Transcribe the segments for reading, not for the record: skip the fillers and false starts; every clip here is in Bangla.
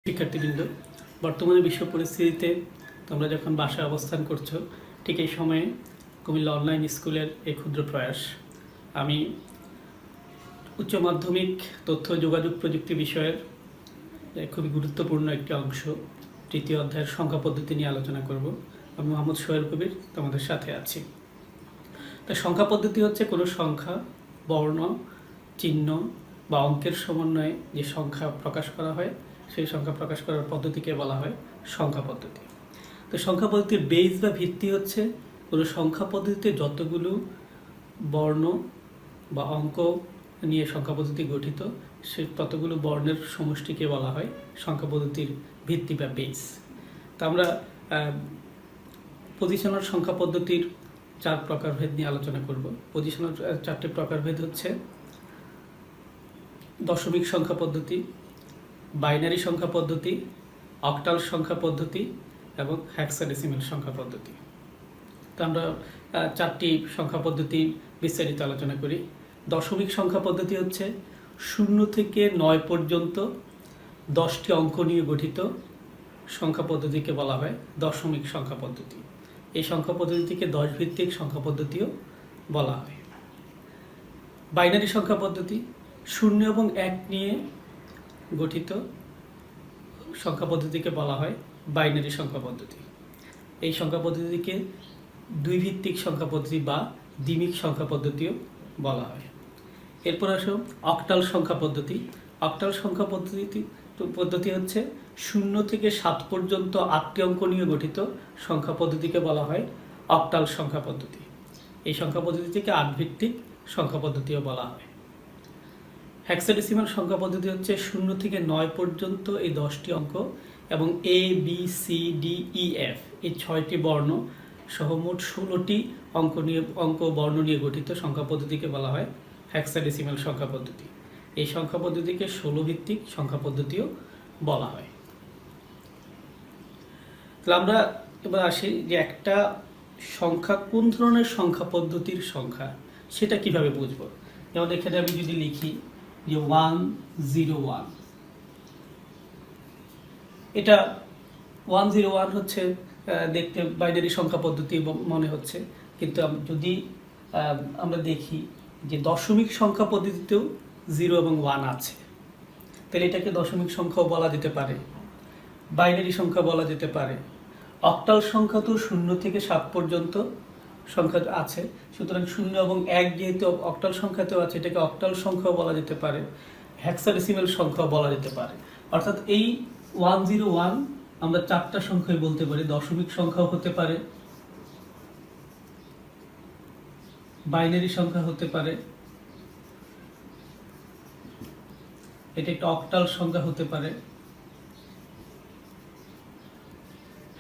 শিক্ষার্থীবৃন্দ, বর্তমানে বিশ্ব পরিস্থিতিতে তোমরা যখন বাসায় অবস্থান করছো, ঠিক এই সময়ে কুমিল্লা অনলাইন স্কুলের এই ক্ষুদ্র প্রয়াস আমি উচ্চ মাধ্যমিক তথ্য যোগাযোগ প্রযুক্তি বিষয়ের খুবই গুরুত্বপূর্ণ একটি অংশ তৃতীয় অধ্যায়ের সংখ্যা পদ্ধতি নিয়ে আলোচনা করব। আমি মোহাম্মদ সোহেল কবির তোমাদের সাথে আছি। তো সংখ্যা পদ্ধতি হচ্ছে কোনো সংখ্যা, বর্ণ, চিহ্ন বা অঙ্কের সমন্বয়ে যে সংখ্যা প্রকাশ করা হয়, সেই সংখ্যা প্রকাশ করার পদ্ধতিকে বলা হয় সংখ্যা পদ্ধতি। তো সংখ্যা পদ্ধতির বেস বা ভিত্তি হচ্ছে কোনো সংখ্যা পদ্ধতিতে যতগুলো বর্ণ বা অঙ্ক নিয়ে সংখ্যা পদ্ধতি গঠিত, সে ততগুলো বর্ণের সমষ্টিকে বলা হয় সংখ্যা পদ্ধতির ভিত্তি বা বেস। তা আমরা পজিশনাল সংখ্যা পদ্ধতির 4 প্রকারভেদ নিয়ে আলোচনা করব। পজিশনাল 4টি প্রকারভেদ হচ্ছে দশমিক সংখ্যা পদ্ধতি, বাইনারি সংখ্যা পদ্ধতি, অক্টাল সংখ্যা পদ্ধতি এবং হেক্সাডেসিমাল সংখ্যা পদ্ধতি। তো আমরা 4টি সংখ্যা পদ্ধতি বিস্তারিত আলোচনা করি। দশমিক সংখ্যা পদ্ধতি হচ্ছে 0 থেকে 9 পর্যন্ত 10টি অঙ্ক নিয়ে গঠিত সংখ্যা পদ্ধতিকে বলা হয় দশমিক সংখ্যা পদ্ধতি। এই সংখ্যা পদ্ধতিকে 10 ভিত্তিক সংখ্যা পদ্ধতিও বলা হয়। বাইনারি সংখ্যা পদ্ধতি 0 এবং 1 নিয়ে গঠিত সংখ্যা পদ্ধতিকে বলা হয় বাইনারি সংখ্যা পদ্ধতি। এই সংখ্যা পদ্ধতিকে 2 ভিত্তিক সংখ্যা পদ্ধতি বা দ্বিমিক সংখ্যা পদ্ধতিও বলা হয়। এরপর আসো অক্টাল সংখ্যা পদ্ধতি। অক্টাল সংখ্যা পদ্ধতি হচ্ছে 0 থেকে 7 পর্যন্ত 8টি অঙ্ক নিয়ে গঠিত সংখ্যা পদ্ধতিকে বলা হয় অক্টাল সংখ্যা পদ্ধতি। এই সংখ্যা পদ্ধতিকে 8 ভিত্তিক সংখ্যা পদ্ধতিও বলা হয়। হেক্সাডেসিমাল সংখ্যা পদ্ধতি হচ্ছে 0 থেকে 9 পর্যন্ত এই 10টি অঙ্ক এবং A B C D E F এই 6টি বর্ণ সহ মোট 16টি অঙ্ক বর্ণ নিয়ে গঠিত সংখ্যা পদ্ধতিকে বলা হয় হেক্সাডেসিমাল সংখ্যা পদ্ধতি। এই সংখ্যা পদ্ধতিকে 16 ভিত্তিক সংখ্যা পদ্ধতিও বলা হয়। তাহলে আমরা এবার আসি যে একটা সংখ্যা কোন ধরনের সংখ্যা পদ্ধতির সংখ্যা সেটা কিভাবে বুঝবো। যেমন এখানে আমি যদি লিখি যে 101, এটা 101 হচ্ছে দেখতে বাইনারি সংখ্যা পদ্ধতি মনে হচ্ছে, কিন্তু যদি আমরা দেখি যে দশমিক সংখ্যা পদ্ধতিতেও 0 এবং 1 আছে, তাহলে এটাকে দশমিক সংখ্যাও বলা যেতে পারে, বাইনারি সংখ্যা বলা যেতে পারে। অক্টাল সংখ্যা তো 0 থেকে 7 পর্যন্ত সংখ্যা আছে, সুতরাং 0 এবং 1 যেহেতু অক্টাল সংখ্যাতেও আছে, এটাকে অক্টাল সংখ্যাও বলা যেতে পারে, হেক্সাডেসিমাল সংখ্যাও বলা যেতে পারে। অর্থাৎ এই 101 আমরা 4টা সংখ্যাই বলতে পারি। দশমিক সংখ্যাও হতে পারে, বাইনারি সংখ্যা হতে পারে, এটা একটা অক্টাল সংখ্যা হতে পারে,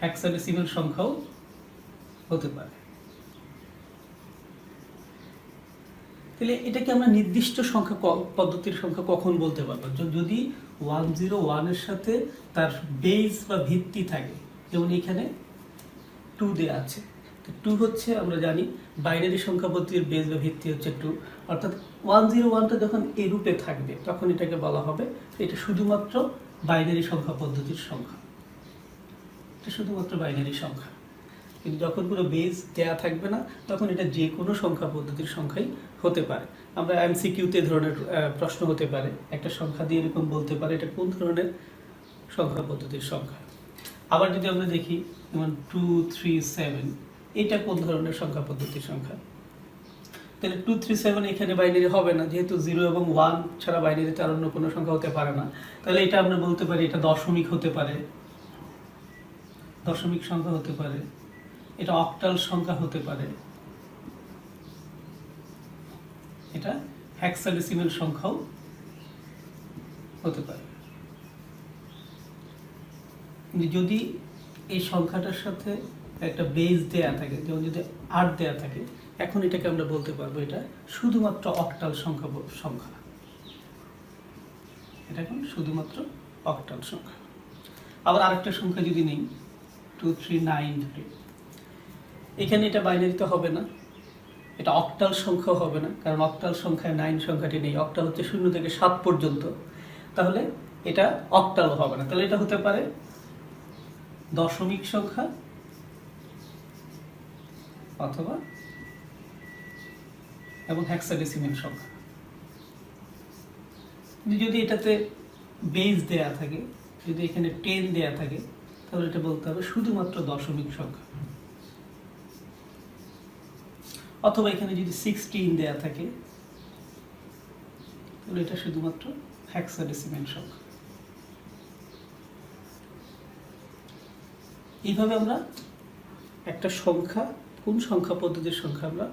হেক্সাডেসিমাল সংখ্যাও হতে পারে। তাহলে এটাকে আমরা নির্দিষ্ট সংখ্যা পদ্ধতির সংখ্যা কখন বলতে পারবো? যদি 101 এর সাথে তার বেস বা ভিত্তি থাকে। যেমন এখানে 2 দেওয়া আছে, তো 2 হচ্ছে আমরা জানি বাইনারি সংখ্যা পদ্ধতির বেস বা ভিত্তি হচ্ছে 2। অর্থাৎ 101টা যখন এই রূপে থাকবে তখন এটাকে বলা হবে এটা শুধুমাত্র বাইনারি সংখ্যা পদ্ধতির সংখ্যা, এটা শুধুমাত্র বাইনারি সংখ্যা। কিন্তু যখন কোনো বেস দেয়া থাকবে না তখন এটা যে কোনো সংখ্যা পদ্ধতির সংখ্যাই হতে পারে। আমরা এমসিকিউতে ধরনের প্রশ্ন হতে পারে, একটা সংখ্যা দিয়ে এরকম বলতে পারে এটা কোন ধরনের সংখ্যা পদ্ধতির সংখ্যা। আবার যদি আমরা দেখি যেমন 237, এটা কোন ধরনের সংখ্যা পদ্ধতির সংখ্যা। তাহলে 237 এখানে বাইনারি হবে না, যেহেতু 0 এবং 1 ছাড়া বাইনারিতে আর অন্য কোনো সংখ্যা হতে পারে না। তাহলে এটা আমরা বলতে পারি এটা দশমিক হতে পারে, দশমিক সংখ্যা হতে পারে, এটা অক্টাল সংখ্যা হতে পারে, এটা হেক্সাডেসিমাল সংখ্যাও হতে পারে। যদি এই সংখ্যাটার সাথে একটা বেস দেয়া থাকে, যেমন যদি 8 দেয়া থাকে, এখন এটাকে আমরা বলতে পারবো এটা শুধুমাত্র অক্টাল সংখ্যা, এটা এখন শুধুমাত্র অক্টাল সংখ্যা। আবার আরেকটা সংখ্যা যদি নেই 2393, এখানে এটা বাইনারিতে হবে না, এটা অক্টাল সংখ্যা হবে না, কারণ অক্টাল সংখ্যায় 9 সংখ্যাটি নেই। অক্টাল হচ্ছে 0 থেকে 7 পর্যন্ত। তাহলে এটা অক্টাল হবে না, তাহলে এটা হতে পারে দশমিক সংখ্যা অথবা এবং হেক্সাডেসিমেল সংখ্যা। যদি এটাতে বেস দেয়া থাকে, যদি এখানে 10 দেয়া থাকে, তাহলে এটা বলতে হবে শুধুমাত্র দশমিক সংখ্যা। অথবা এখানে যদি 16 দেয়া থাকে, তাহলে এটা শুধুমাত্র হেক্সাডেসিমেল সংখ্যা। এইভাবে আমরা একটা সংখ্যা, কোন সংখ্যা পদ্ধতির সংখ্যা আমরা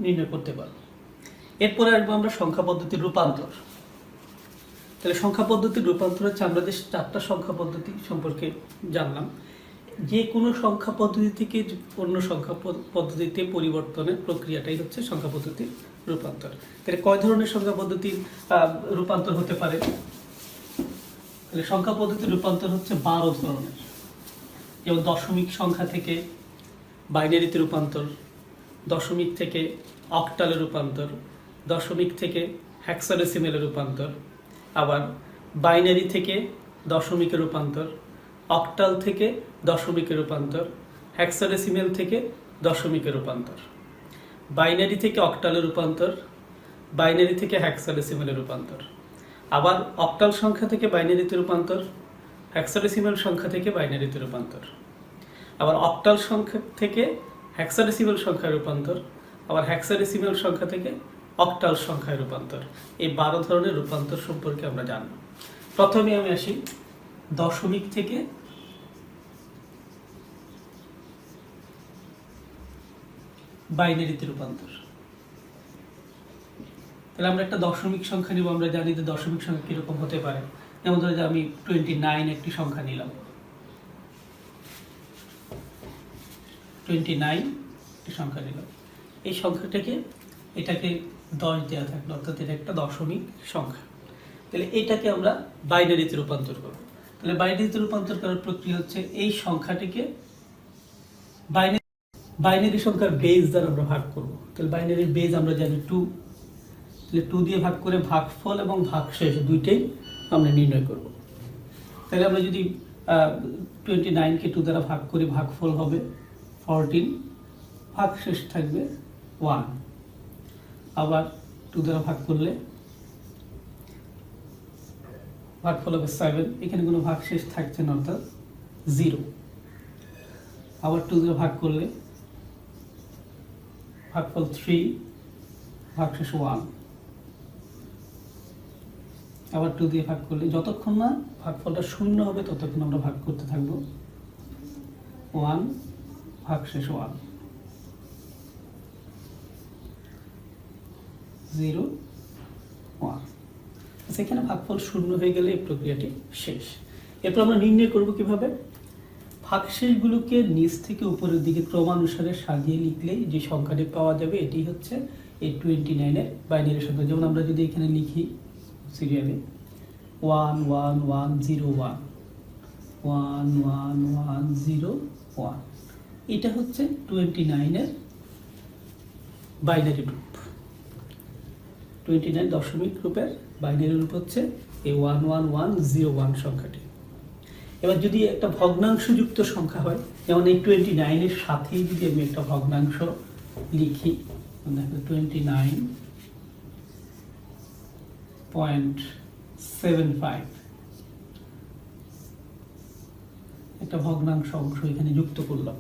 নির্ণয় করতে পারব। এরপরে আসবো আমরা সংখ্যা পদ্ধতির রূপান্তর। তাহলে সংখ্যা পদ্ধতির রূপান্তর হচ্ছে, আমরা যে 4টা সংখ্যা পদ্ধতি সম্পর্কে জানলাম, যে কোনো সংখ্যা পদ্ধতি থেকে অন্য সংখ্যা পদ্ধতিতে পরিবর্তনের প্রক্রিয়াটাই হচ্ছে সংখ্যা পদ্ধতির রূপান্তর। তাহলে কয় ধরনের সংখ্যা পদ্ধতির রূপান্তর হতে পারে? তাহলে সংখ্যা পদ্ধতির রূপান্তর হচ্ছে 12 ধরনের। যেমন দশমিক সংখ্যা থেকে বাইনারিতে রূপান্তর, দশমিক থেকে অক্টালে রূপান্তর, দশমিক থেকে হেক্সাডেসিমেলে রূপান্তর, আবার বাইনারি থেকে দশমিকে রূপান্তর, অক্টাল থেকে দশমিকে রূপান্তর, হেক্সাডেসিমেল থেকে দশমিকে রূপান্তর, বাইনারি থেকে অক্টালে রূপান্তর, বাইনারি থেকে হেক্সাডেসিমেলে রূপান্তর, আবার অক্টাল সংখ্যা থেকে বাইনারিতে রূপান্তর, হেক্সাডেসিমেল সংখ্যা থেকে বাইনারিতে রূপান্তর, আবার অক্টাল সংখ্যা থেকে হেক্সাডেসিমেল সংখ্যায় রূপান্তর, আবার হেক্সাডেসিমেল সংখ্যা থেকে অক্টাল সংখ্যায় রূপান্তর। এই 12 ধরনের রূপান্তর সম্পর্কে আমরা জানব। প্রথমে আমি আসি দশমিক থেকে বাইনারিতে রূপান্তর। তাহলে আমরা একটা দশমিক সংখ্যা নিব। আমরা জানি যে দশমিক সংখ্যা কিরকম হতে পারে। যেমন ধরো যে আমি 29 একটি সংখ্যা নিলাম, 29 একটি সংখ্যা নিলাম। এই সংখ্যাটাকে, এটাকে 10 দেওয়া থাকলো, অর্থাৎ এটা একটা দশমিক সংখ্যা। তাহলে এটাকে আমরা বাইনারিতে রূপান্তর করব। তাহলে বাইনারিতে রূপান্তর করার প্রক্রিয়া হচ্ছে, এই সংখ্যাটিকে বাইনারি সংখ্যার বেজ দ্বারা আমরা ভাগ করব। তাহলে বাইনারির বেজ আমরা জানি 2। তাহলে 2 দিয়ে ভাগ করে ভাগফল এবং ভাগশেষ দুইটাই আমরা নির্ণয় করব। তাহলে আমরা যদি 29কে 2 দ্বারা ভাগ করি, ভাগফল হবে 14, ভাগশেষ থাকবে 1। আবার 2 দ্বারা ভাগ করলে ভাগফল হবে 7, এখানে কোনো ভাগশেষ থাকছে না, অর্থাৎ 0। আবার 2 দ্বারা ভাগ করলে ভাগফল 3, ভাগশেষ 1। আবার 2 দিয়ে ভাগ করলে, যতক্ষণ না ভাগফলটা 0 হবে ততক্ষণ আমরা ভাগ করতে থাকবো। 1, ভাগশেষ 1, 0, 1। সেখানে ভাগফল 0 হয়ে গেলে এই প্রক্রিয়াটি শেষ। এরপর আমরা নির্ণয় করব কিভাবে? ভাগশেষগুলোকে নিচ থেকে উপরের দিকে ক্রমানুসারে সাজিয়ে লিখলেই যে সংখ্যাটি পাওয়া যাবে, এটি হচ্ছে এই 29-এর বাইনারি সংখ্যা। যেমন আমরা যদি এখানে লিখি সিরিয়ালে 1 1 1 0 1 1 1 1 0 1, এটা হচ্ছে 29-এর বাইনারি রূপ। 29 দশমিক রূপের বাইনারি রূপ হচ্ছে এই 1 1 1 0 1 সংখ্যাটি। এবার যদি একটা ভগ্নাংশযুক্ত সংখ্যা হয়, যেমন এই 29-এর সাথেই যদি আমি একটা ভগ্নাংশ লিখি, দেখো 29.75, একটা ভগ্নাংশ অংশ এখানে যুক্ত করলাম।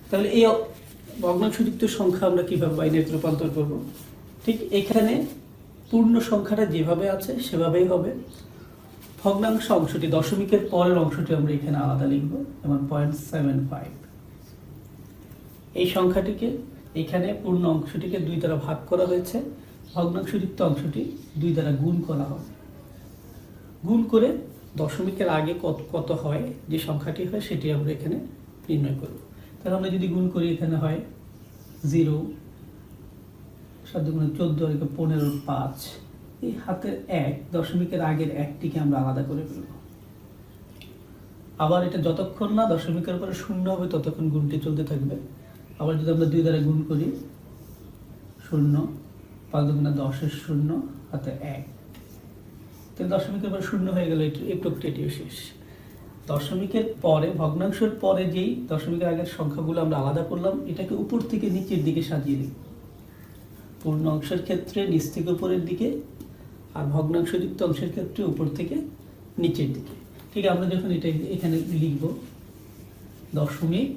তাহলে এই ভগ্নাংশযুক্ত সংখ্যা আমরা কিভাবে বাইনারিতে রূপান্তর করব? ঠিক এখানে পূর্ণ সংখ্যাটা যেভাবে আছে সেভাবেই হবে। ভগ্নাংশ অংশটি, দশমিকের পরের অংশটি আমরা এখানে আলাদা লিখব, যেমন 0.75। এই সংখ্যাটিকে, এখানে পূর্ণ অংশটিকে 2 দ্বারা ভাগ করা হয়েছে, ভগ্নাংশযুক্ত অংশটি 2 দ্বারা গুণ করা হবে। গুণ করে দশমিকের আগে কত হয়, যে সংখ্যাটি হয়, সেটি আমরা এখানে নির্ণয় করব। তাহলে আমরা যদি গুণ করি, এখানে হয় 0, 7 × 14 = 15, 5। এই হাতের 1, দশমিকের আগের 1টিকে আমরা আলাদা করে ফেলব। আবার এটা যতক্ষণ না দশমিকের উপরে 0 হবে ততক্ষণ গুণটি চলতে থাকবে। আবার যদি আমরা 2 দ্বারা গুণ করি, 0, 5 × 10 = 0, হাতে 1, তাহলে দশমিকের পর শূন্য হয়ে গেল, এই প্রক্রিয়াটিও শেষ। দশমিকের পরে, ভগ্নাংশের পরে যেই দশমিকের আগের সংখ্যাগুলো আমরা আলাদা করলাম, এটাকে উপর থেকে নিচের দিকে সাজিয়ে দিই। পূর্ণ অংশের ক্ষেত্রে নিচ থেকে উপরের দিকে, আর ভগ্নাংশযুক্ত অংশের ক্ষেত্রে উপর থেকে নিচের দিকে। ঠিক আমরা যখন এটা এখানে লিখব দশমিক,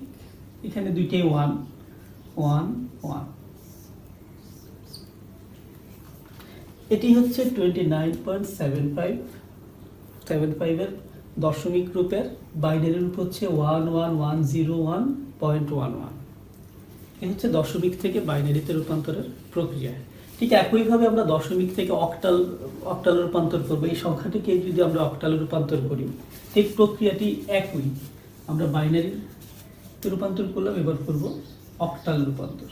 এখানে দুইটাই 1 1 1, এটি হচ্ছে 29.75 এর দশমিক রূপের বাইনারি রূপ হচ্ছে 11101.11। এই হচ্ছে দশমিক থেকে বাইনারিতে রূপান্তরের প্রক্রিয়া। ঠিক একইভাবে আমরা দশমিক থেকে অক্টাল রূপান্তর করবো। এই সংখ্যাটিকে যদি আমরা অক্টালে রূপান্তর করি, ঠিক প্রক্রিয়াটি একই। আমরা বাইনারি রূপান্তর করলাম, এবার করব অক্টাল রূপান্তর।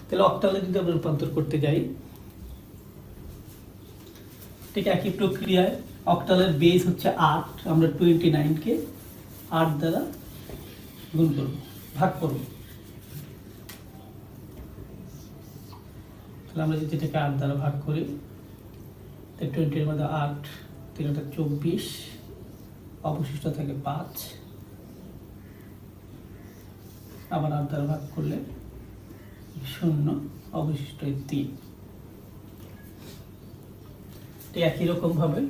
তাহলে অক্টালে যদি আমরা রূপান্তর করতে যাই, ঠিক একই প্রক্রিয়ায় অক্টালের বেস হচ্ছে 8, আমরা 29কে 8 দ্বারা গুণ করব, ভাগ করব। তাহলে আমরা যদি এটাকে 8 দ্বারা ভাগ করি, 20 এর মধ্যে 8 3টা 24, অবশিষ্ট থাকে 5, আবার 8 দ্বারা ভাগ করলে 0, অবশিষ্ট 3। একই রকম ভাবে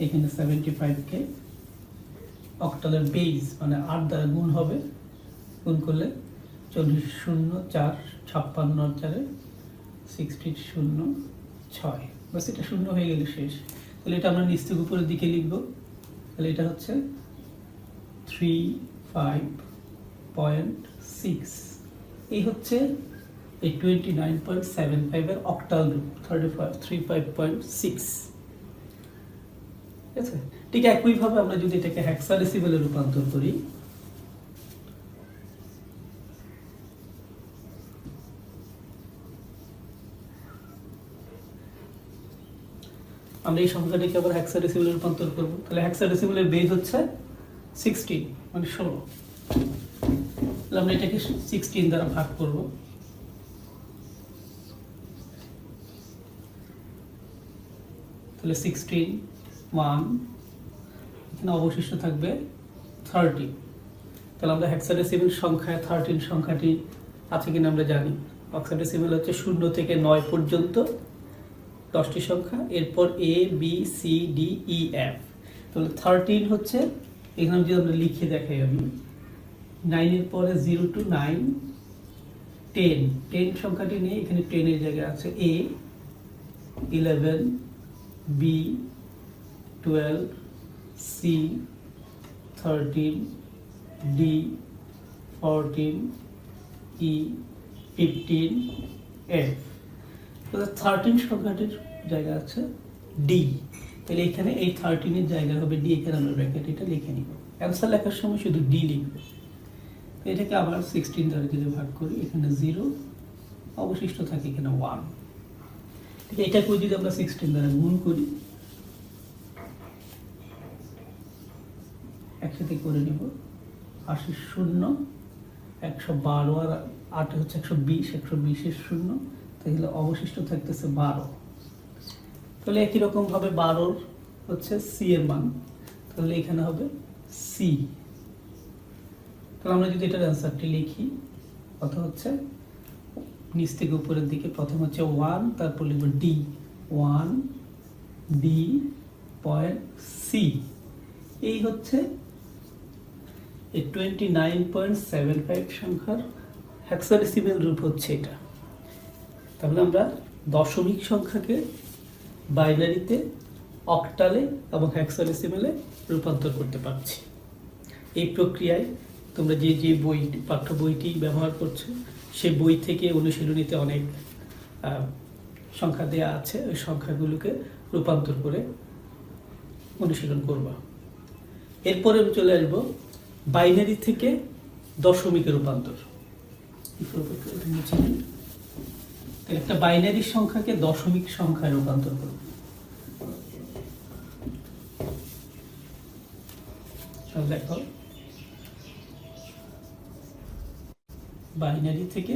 এখানে 75কে অক্টালের বেস মানে 8 দ্বারা গুণ হবে, গুণ করলে 40 0 4 56 4 60 0 6, বাস এটা 0 হয়ে গেলে শেষ। তাহলে এটা আমরা নিচ থেকে উপরের দিকে লিখব। তাহলে এটা হচ্ছে 35.6। এই হচ্ছে এই 29.75 এর অক্টাল রূপ 35.6। ঠিক আছে? ঠিক একইভাবে আমরা যদি এটাকে হেক্সাডেসিমেলে রূপান্তর করি, আমরা এই সংখ্যাটিকে আবার হেক্সাডেসিমেলে রূপান্তর করব। তাহলে হেক্সাডেসিমেলের বেস হচ্ছে 16 মানে 16। তাহলে আমরা এটাকে 16 দ্বারা ভাগ করব। তাহলে 16 1, এখানে অবশিষ্ট থাকবে 13। তাহলে আমরা হেক্সাডেসিমেল সংখ্যায় 13 সংখ্যাটি আছে কিনা আমরা জানি। হেক্সাডেসিমেল হচ্ছে 0 থেকে 9 পর্যন্ত 10টি সংখ্যা, এরপর A B C D E F। তাহলে 13 হচ্ছে, এখানে যদি আমরা লিখে দেখাই, আমি 9 এর পরে 0 to 9 10 সংখ্যাটি নিয়ে এখানে 10 এর জায়গায় আছে A, 11 B, 12 C, 13 D, 14 E, 15 F। 13 সংখ্যাটির জায়গা আছে D। তাহলে এখানে এই 13 এর জায়গা হবে D, এখানে আমরা ব্র্যাকেট এটা লিখে নিব। অ্যান্সার লেখার সময় শুধু D লিখব। এটাকে আবার 16 দ্বারা যদি ভাগ করি, এখানে 0, অবশিষ্ট থাকে এখানে 1। ঠিক এটাকে যদি আমরা 16 দ্বারা গুণ করি, একসাথে করে নিব, 80 0 112, আর 8 হচ্ছে 120, 120 এর 0, তাহলে অবশিষ্ট থাকতেছে 12। তাহলে একই রকম ভাবে 12 হচ্ছে C এর মান, তাহলে এখানে হবে C। তাহলে আমরা যদি এটার অ্যান্সারটি লিখি, কত হচ্ছে, নিচ থেকে উপরের দিকে প্রথম হচ্ছে 1, তারপর লিখব D, 1 D পয়েন্ট C। এই হচ্ছে এই 29.75 সংখ্যার হেক্সাডেসিমেল রূপ হচ্ছে এটা। তাহলে আমরা দশমিক সংখ্যাকে বাইনারিতে, অক্টালে এবং হেক্সাডেসিমেলে রূপান্তর করতে পারছি। এই প্রক্রিয়ায় তোমরা যে যে বই, পাঠ্য বইটি ব্যবহার করছো, সেই বই থেকে অনুশীলনীতে অনেক সংখ্যা দেয়া আছে, ওই সংখ্যাগুলোকে রূপান্তর করে অনুশীলন করবা। এরপরে চলে আসবো বাইনারি থেকে দশমিকে রূপান্তর। একটা বাইনারি সংখ্যাকে দশমিক সংখ্যায় রূপান্তর করব। দেখো, বাইনারি থেকে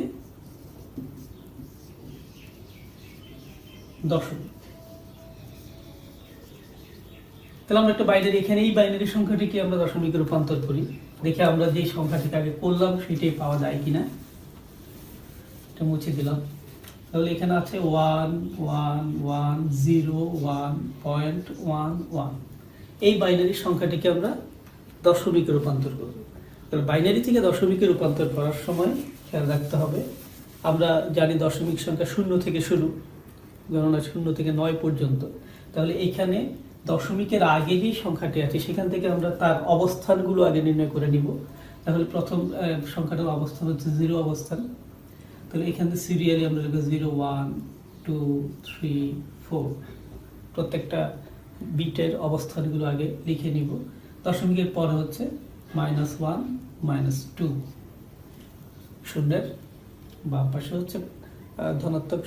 দশমিক। তাহলে আমরা একটা বাইনারি, এখানে এই বাইনারি সংখ্যাটিকে আমরা দশমিকে রূপান্তর করি, দেখে আমরা যে সংখ্যাটিকে আগে করলাম সেটাই পাওয়া যায় কিনা। এটা মুছে দিলাম। তাহলে এখানে আছে 11101.11। এই বাইনারি সংখ্যাটিকে আমরা দশমিকে রূপান্তর করব। তাহলে বাইনারি থেকে দশমিকে রূপান্তর করার সময় খেয়াল রাখতে হবে, আমরা জানি দশমিক সংখ্যা 0 থেকে শুরু, গণনা 0 থেকে 9 পর্যন্ত। তাহলে এইখানে দশমিকের আগে যে সংখ্যাটি আছে সেখান থেকে আমরা তার অবস্থানগুলো আগে নির্ণয় করে নিব। তাহলে প্রথম সংখ্যাটার অবস্থান হচ্ছে 0 অবস্থান। তাহলে এখানে সিরিয়ালি আমরা লিখব 0 1 2 3 4, প্রত্যেকটা বিটের অবস্থানগুলো আগে লিখে নিব। দশমিকের পরে হচ্ছে -1 -2, শূন্যের বাম পাশে হচ্ছে ধনাত্মক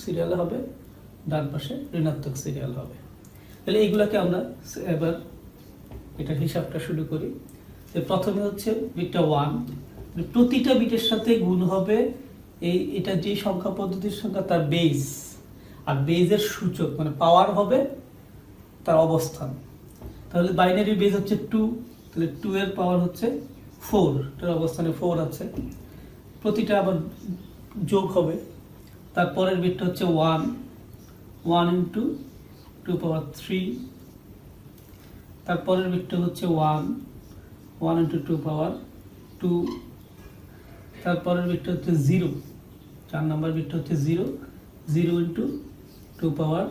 সিরিয়াল হবে, ডান পাশে ঋণাত্মক সিরিয়াল হবে। তাহলে এইগুলোকে আমরা এবার এটার হিসাবটা শুরু করি। প্রথমে হচ্ছে বিটটা 1, প্রতিটা বিটের সাথে গুণ হবে এটা যে সংখ্যা পদ্ধতির সংখ্যা তার বেজ, আর বেজের সূচক মানে পাওয়ার হবে তার অবস্থান। তাহলে বাইনারি বেজ হচ্ছে 2, তাহলে 2 এর পাওয়ার হচ্ছে 4, এটার অবস্থানে 4 আছে। প্রতিটা আবার যোগ হবে। তারপরের বিটটা হচ্ছে 1 × 2 পাওয়ার 3। তারপরের বিটটা হচ্ছে 1 × 2 পাওয়ার 2। তারপরের বিটটা হচ্ছে 0, 4 নম্বর বিটটা হচ্ছে 0 × 2 পাওয়ার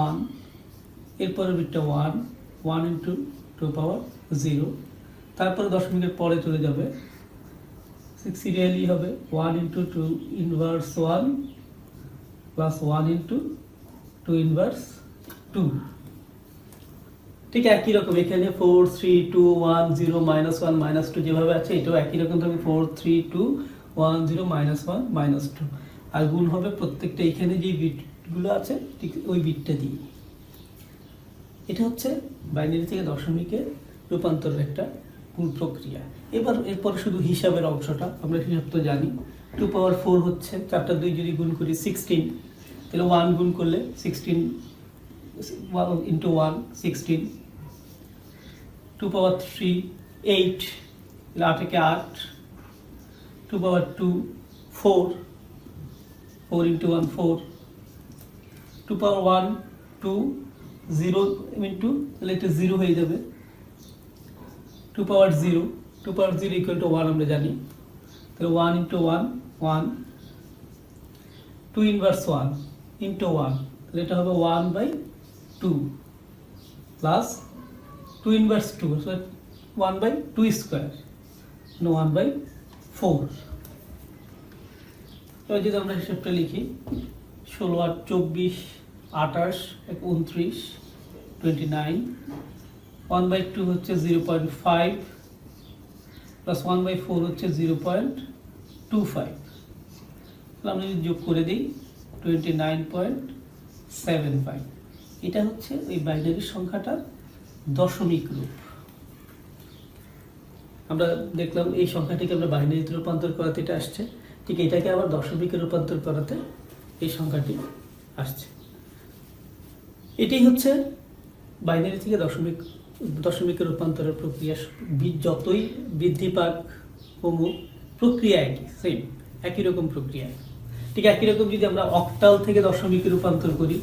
1। এরপরের বিটটা 1 × 2 পাওয়ার 0। তারপরে দশমিকের পরে চলে যাবে, সিরিয়ালি হবে 1 × 2 ইনভার্স 1 প্লাস 1 × 2 ইনভার্স 2। ঠিক একই রকম এখানে 4 3 2 1 0 -1 -2 যেভাবে আছে, এটাও একই রকম থাকবে 4 3 2 1 0 -1 -2। আর গুণ হবে প্রত্যেকটা এখানে যে বিটগুলো আছে ঠিক ওই বিটটা দিয়ে। এটা হচ্ছে বাইনারি থেকে দশমিকে রূপান্তরের একটা মূল প্রক্রিয়া। এরপরে শুধু হিসাবের অংশটা, আমরা হিসাব তো জানি। 2 পাওয়ার 4 হচ্ছে 4টা 2 যদি গুণ করি 16, তাহলে 1 গুণ করলে 16 × 1 16। 2 পাওয়ার 3 8, 8 একে 8। 2 পাওয়ার 2 4, 4 × 1 4। 2 পাওয়ার 1 2 0 × তাহলে এটা 0 হয়ে যাবে। 2 পাওয়ার 0 = 1 আমরা জানি, তাহলে 1 × 1 1। 2 ইনভার্স 1 × 1, তাহলে এটা হবে 1/2 প্লাস 2 ইনভার্স 2, 1/2², 1/4। এবার যদি আমরা হিসাবটা লিখি, 16 আর 24 28 29 29। 1/2 হচ্ছে 0.5 প্লাস 1/4 হচ্ছে 0.25। আমরা যদি যোগ করে দিই 29.75। এটা হচ্ছে ওই বাইনারি সংখ্যাটার দশমিক রূপ। আমরা দেখলাম এই সংখ্যাটিকে আমরা বাইনারিতে রূপান্তর করাতে এটা আসছে, ঠিক এটাকে আবার দশমিকে রূপান্তর করাতে এই সংখ্যাটি আসছে। এটাই হচ্ছে বাইনারি থেকে দশমিকে রূপান্তরের প্রক্রিয়া। যতই বৃদ্ধি পাক অমুক প্রক্রিয়া একই, সেম একই রকম প্রক্রিয়া। ঠিক একই রকম যদি আমরা অক্টাল থেকে দশমিকে রূপান্তর করি,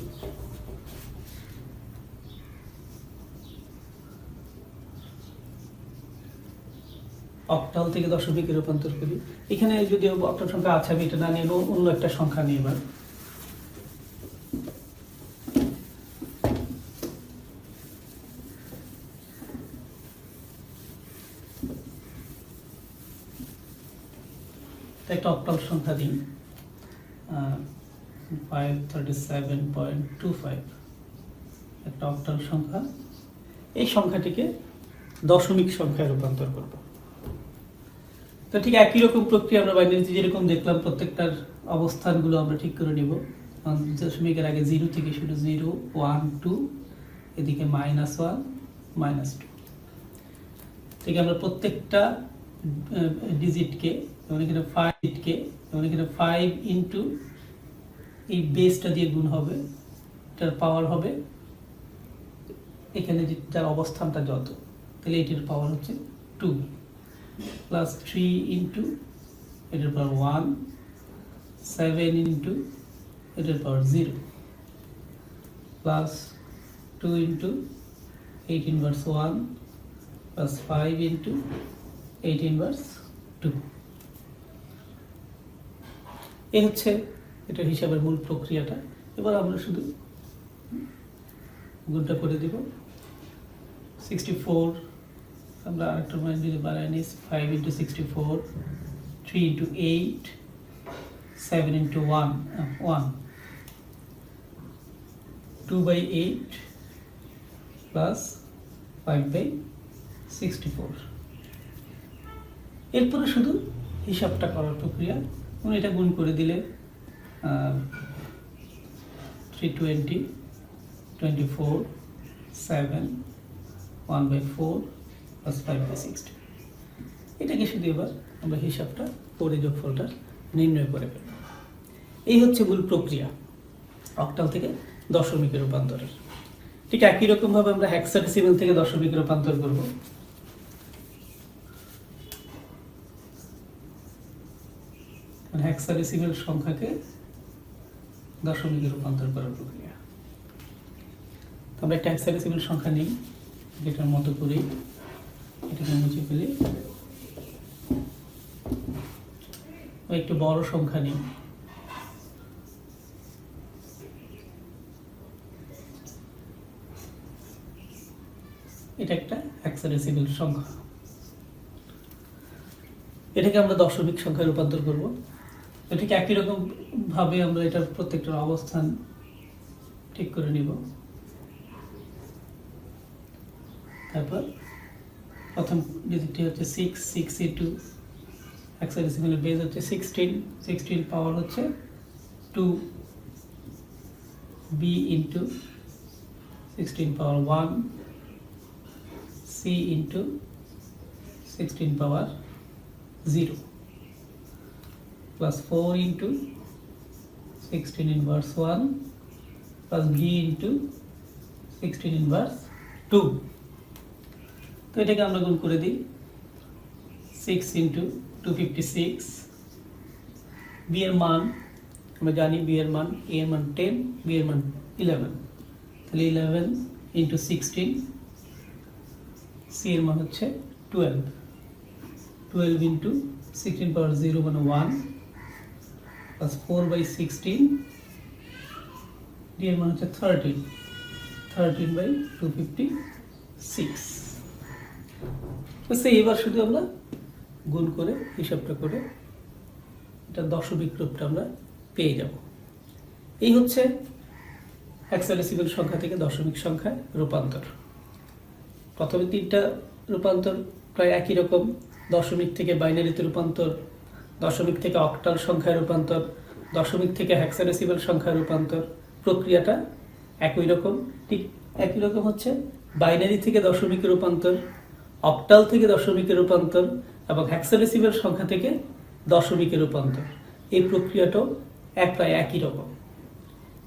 অক্টাল থেকে দশমিকে রূপান্তর করি, এখানে যদি অক্টাল সংখ্যা আছে, আমি এটা না নিয়ে অন্য একটা সংখ্যা নিয়ে এবার একটা অক্টাল সংখ্যা দিই 537.25, একটা অক্টাল সংখ্যা। এই সংখ্যাটিকে দশমিক সংখ্যায় রূপান্তর করব। তো ঠিক একই রকম প্রক্রিয়া আমরা বাইনারিতে যেরকম দেখলাম, প্রত্যেকটার অবস্থানগুলো আমরা ঠিক করে নিব। দশমিকের আগে 0 থেকে শুরু, 0 1 2, এদিকে -1 -2। ঠিক আমরা প্রত্যেকটা ডিজিটকে, যেমন এখানে 5 ডিজিটকে, যেমন এখানে 5 × এই বেসটা দিয়ে গুণ হবে, এটার পাওয়ার হবে এখানে যার অবস্থানটা যত, তাহলে এটির পাওয়ার হচ্ছে 2 প্লাস 3 ইন্টু এটার পাওয়ার 1, 7 ইন্টু এটার পাওয়ার 0 plus 2 into 8 inverse 1 plus 5 into 8 inverse 2। এই হচ্ছে এটার হিসাবের মূল প্রক্রিয়াটা। এবার আমরা শুধু গুণটা করে দিব। 64 আমরা আরেকটা মান যদি বাড়াই নিই, 5 ইন্টু 64, 3 ইন্টু 8, 7 ইন্টু 1, 2/8 প্লাস 5/64। এরপরে শুধু হিসাবটা করার প্রক্রিয়া। এটা গুণ করে দিলে 320, 24, 7, 1/4 প্লাস 5/60। এটাকে শুধু এবার আমরা হিসাবটা করে যোগফলটা নির্ণয় করে ফেলব। এই হচ্ছে মূল প্রক্রিয়া অক্টাল থেকে দশমিকে রূপান্তরের। ঠিক একই রকমভাবে আমরা হেক্সাডেসিমাল থেকে দশমিকে রূপান্তর করব। হেক্সাডেসিমাল সংখ্যাকে দশমিকে রূপান্তর করার প্রক্রিয়া। আমরা একটা হেক্সাডেসিমাল সংখ্যা নিই, যেটার মতো করি এটাকে মুছে ফেলি। একটু বড় সংখ্যা নিই, এটা একটা হেক্সাডেসিমাল সংখ্যা। এটাকে আমরা দশমিক সংখ্যায় রূপান্তর করব। ঠিক একই রকম ভাবে আমরা এটার প্রত্যেকটার অবস্থান ঠিক করে নিব। তারপর প্রথম ডিজিটটি হচ্ছে 6, 6 ইন্টু হেক্সাডেসিমালের বেস হচ্ছে 16 পাওয়ার হচ্ছে 2, b ইন্টু 16 পাওয়ার 1, c ইন্টু 16 পাওয়ার 0 plus 4 into 16 inverse 1 plus b into 16 inverse 2। তো এটাকে আমরা গুণ করে দিই। 6 into 256, b এর মান আমরা জানি, b এর মান, a এর মান 10, b এর মান 11, তাহলে 11 into 16, c এর মান হচ্ছে 12 into 16 power 0 মানে 1 plus 4/16, d এর মান হচ্ছে 13/256। এবার শুধু আমরা গুণ করে হিসাবটা করে এটা দশমিক রূপটা আমরা পেয়ে যাব। এই হচ্ছে হেক্সাডেসিমাল সংখ্যা থেকে দশমিক সংখ্যায় রূপান্তর। প্রথমে তিনটা রূপান্তর প্রায় একই রকম, দশমিক থেকে বাইনারিতে রূপান্তর, দশমিক থেকে অক্টাল সংখ্যায় রূপান্তর, দশমিক থেকে হেক্সাডেসিমাল সংখ্যায় রূপান্তর। প্রক্রিয়াটা একই রকম। ঠিক একই রকম হচ্ছে বাইনারি থেকে দশমিকে রূপান্তর, অক্টাল থেকে দশমিকে রূপান্তর এবং হেক্সাডেসিমাল সংখ্যা থেকে দশমিকে রূপান্তর। এই প্রক্রিয়াটাও প্রায় একই রকম।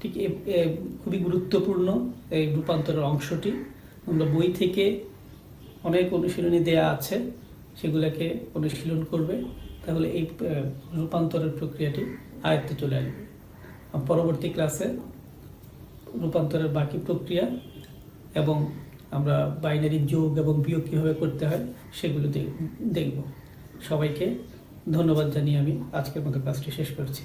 ঠিক খুবই গুরুত্বপূর্ণ এই রূপান্তরের অংশটি। আমরা বই থেকে অনেক অনুশীলনী দেয়া আছে, সেগুলোকে অনুশীলন করবে, তাহলে এই রূপান্তরের প্রক্রিয়াটি আয়ত্তে চলে আসবে। পরবর্তী ক্লাসে রূপান্তরের বাকি প্রক্রিয়া এবং আমরা বাইনারি যোগ এবং বিয়োগ কীভাবে করতে হয় সেগুলো দেখব। সবাইকে ধন্যবাদ জানিয়ে আমি আজকের মতো ক্লাসটি শেষ করছি।